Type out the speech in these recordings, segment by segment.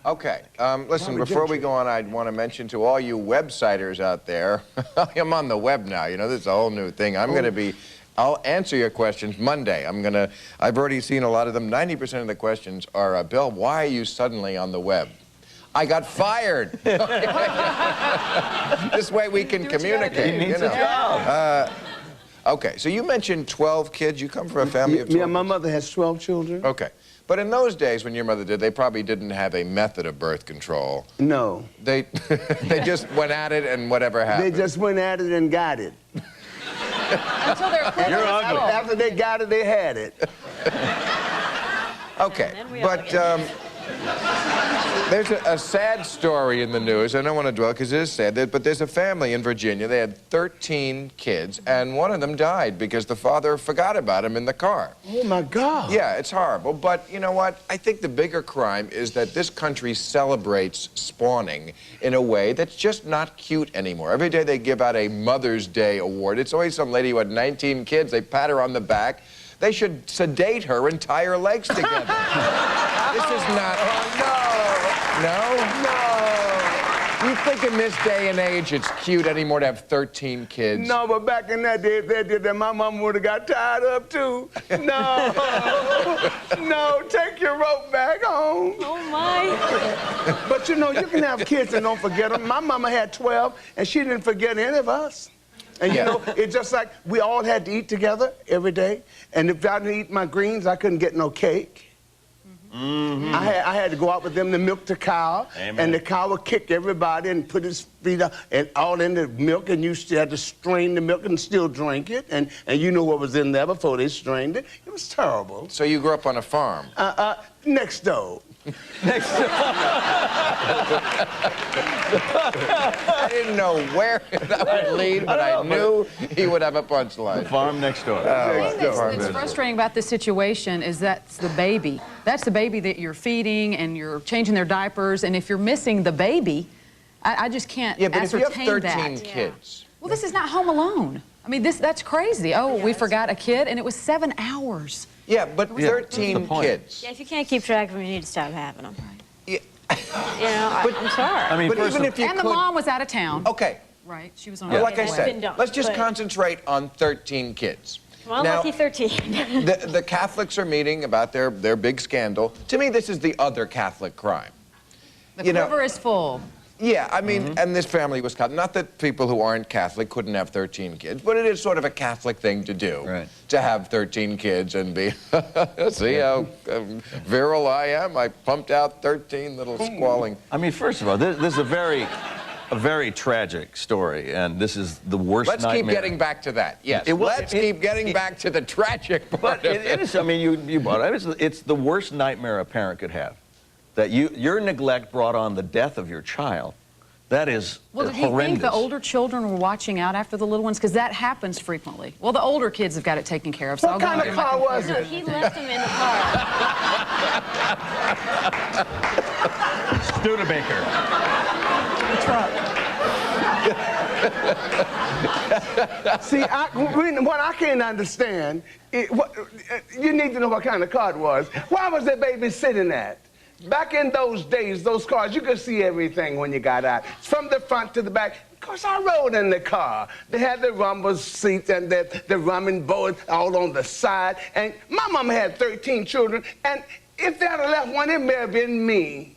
Okay, listen, before we go on, I'd want to mention to all you websiters out there, I'm on the web now, you know, this is a whole new thing. I'll answer your questions Monday. I've already seen a lot of them. 90% of the questions are, Bill, why are you suddenly on the web? I got fired. This way we can communicate. He needs a job. Okay, so you mentioned 12 kids. You come from a family of 12 Yeah, my mother has 12 children. Okay. But in those days when your mother did, they probably didn't have a method of birth control. No. They just went at it and whatever happened. They just went at it and got it. Until they're equivalent. You're ugly. After they got it, they had it. Okay, but there's a sad story in the news. I don't want to dwell because it is sad, but there's a family in Virginia. They had 13 kids, and one of them died because the father forgot about him in the car. Oh, my God. Yeah, it's horrible. But you know what? I think the bigger crime is that this country celebrates spawning in a way that's just not cute anymore. Every day they give out a Mother's Day award. It's always some lady who had 19 kids. They pat her on the back. They should sedate her and tie her legs together. This is not... No? You think in this day and age it's cute anymore to have 13 kids? No, but back in that day, if they did that, my mom would have got tied up, too. No. No, take your rope back home. Oh, my. But, you know, you can have kids and don't forget them. My mama had 12, and she didn't forget any of us. And, you know, it's just like we all had to eat together every day. And if I didn't eat my greens, I couldn't get no cake. Mm-hmm. I had to go out with them to milk the cow. Amen. And the cow would kick everybody and put his feet up and all in the milk, and you still had to strain the milk and still drink it. And you know what was in there before they strained it. It was terrible. So you grew up on a farm? Next door. Next door. I didn't know where that would lead, but I knew he would have a punchline. Farm next door. The thing that's frustrating about this situation is that's the baby. That's the baby that you're feeding and you're changing their diapers. And if you're missing the baby, I just can't ascertain that. If you have 13 kids. Well, this is not Home Alone. I mean, that's crazy. Oh, we forgot a kid, and it was 7 hours. Yeah, but 13 kids. Yeah, if you can't keep track of them, you need to stop having them. Yeah. You know, I'm sorry. I mean, but even if you the mom was out of town. Okay. Right, she was on Well, her like I said, let's just concentrate on 13 kids. Well, now, lucky 13. the Catholics are meeting about their big scandal. To me, this is the other Catholic crime. The quiver is full. Yeah, I mean, and this family was Catholic. Not that people who aren't Catholic couldn't have 13 kids, but it is sort of a Catholic thing to do. Right. To have 13 kids and be, see how virile I am? I pumped out 13 little squalling. I mean, first of all, this is a very tragic story, and this is the worst nightmare. Let's keep getting back to that, yes. Let's keep getting back to the tragic part of it is, I mean, you brought it. It's the worst nightmare a parent could have. That your neglect brought on the death of your child. That is Well, did he horrendous. think the older children were watching out after the little ones? Because that happens frequently. Well, the older kids have got it taken care of. So What kind of car was No, it? he left them in the car. Studebaker. See, what I can't understand, you need to know what kind of car it was. Why was that baby sitting at? Back in those days, those cars, you could see everything when you got out. From the front to the back. Of course, I rode in the car. They had the rumble seats and the rumming board all on the side. And my mama had 13 children, and if they had left one, it may have been me.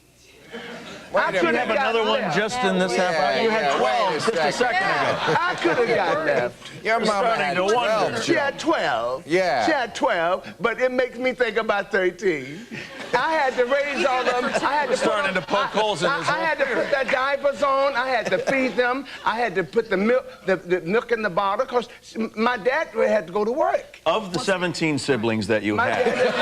I could have another one just in this half hour. You had 12 just a second ago. I could have got left. Your mama had 12. She had 12. Yeah. She had 12, but it makes me think about 13. I had to raise all of them. I had to starting to poke holes in this I had to put their diapers on. I had to feed them. I had to put the milk in the bottle because my dad had to go to work. Of the 17 siblings that you My had, dad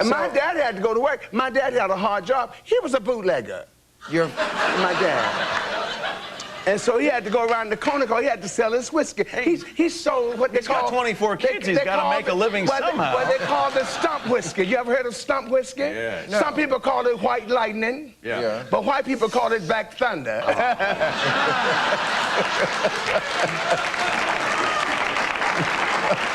my dad had to go to work. My dad had a hard job. He was a bootlegger. My dad. And so he had to go around the corner because he had to sell his whiskey. He sold what they call... He's got 24 kids. He's got to make a living somehow. What they call the stump whiskey. You ever heard of stump whiskey? Yeah. No. Some people call it white lightning. Yeah. But white people call it black thunder.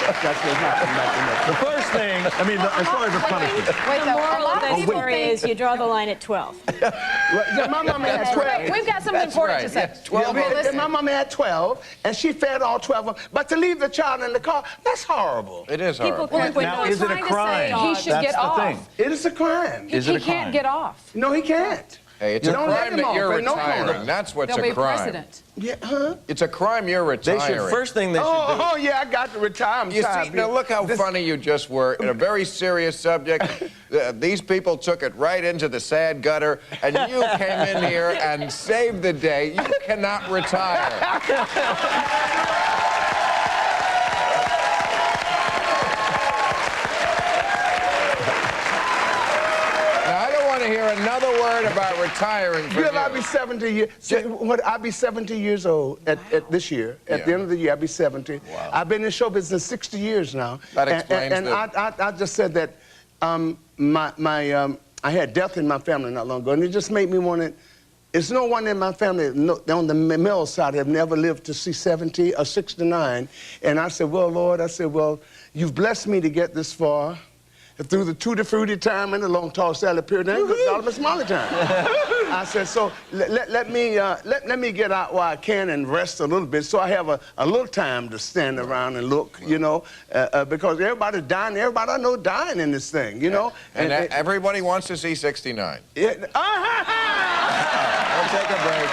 The first thing, I mean, as far as the punishment. Wait, The though, a moral lot of of the people story think... is you draw the line at 12. Yeah, my mama had 12. We've got something important to say. Yeah, 12. Yeah, listen. my mama had 12, and she fed all 12 of them. But to leave the child in the car, that's horrible. It is People horrible. point Now, is it a trying to crime? say he should That's get the off. thing. It is a crime. Is it a He can't crime? get off. No, he can't. Hey, it's You a don't let crime him that off you're at no retiring. corner. That's what's There'll be a crime. precedent. Yeah, huh? It's a crime you're They retiring. should, first thing they should do. Oh, yeah, I got to retire. I'm You tired. see, now look how funny you just were in a very serious subject. These people took it right into the sad gutter, and you came in here and saved the day. You cannot retire. Now, I don't want to hear another word about retiring from Bill, I'll you. be 70 years. I'll be 70 years old at this year. At the end of the year, I'll be 70. Wow. I've been in show business 60 years now. That explains and I just said that I had death in my family not long ago, and it just made me want to. There's no one in my family on the male side have never lived to see 70 or 69. And I said, well, Lord, well, you've blessed me to get this far. Through the tutti frutti time and the long, tall, salad period, and good dollar smaller time. I said, so let me get out while I can and rest a little bit, so I have a little time to stand around and look, you know, because everybody's dying. Everybody I know dying in this thing, you know. And everybody wants to see 69. Yeah, We'll take a break.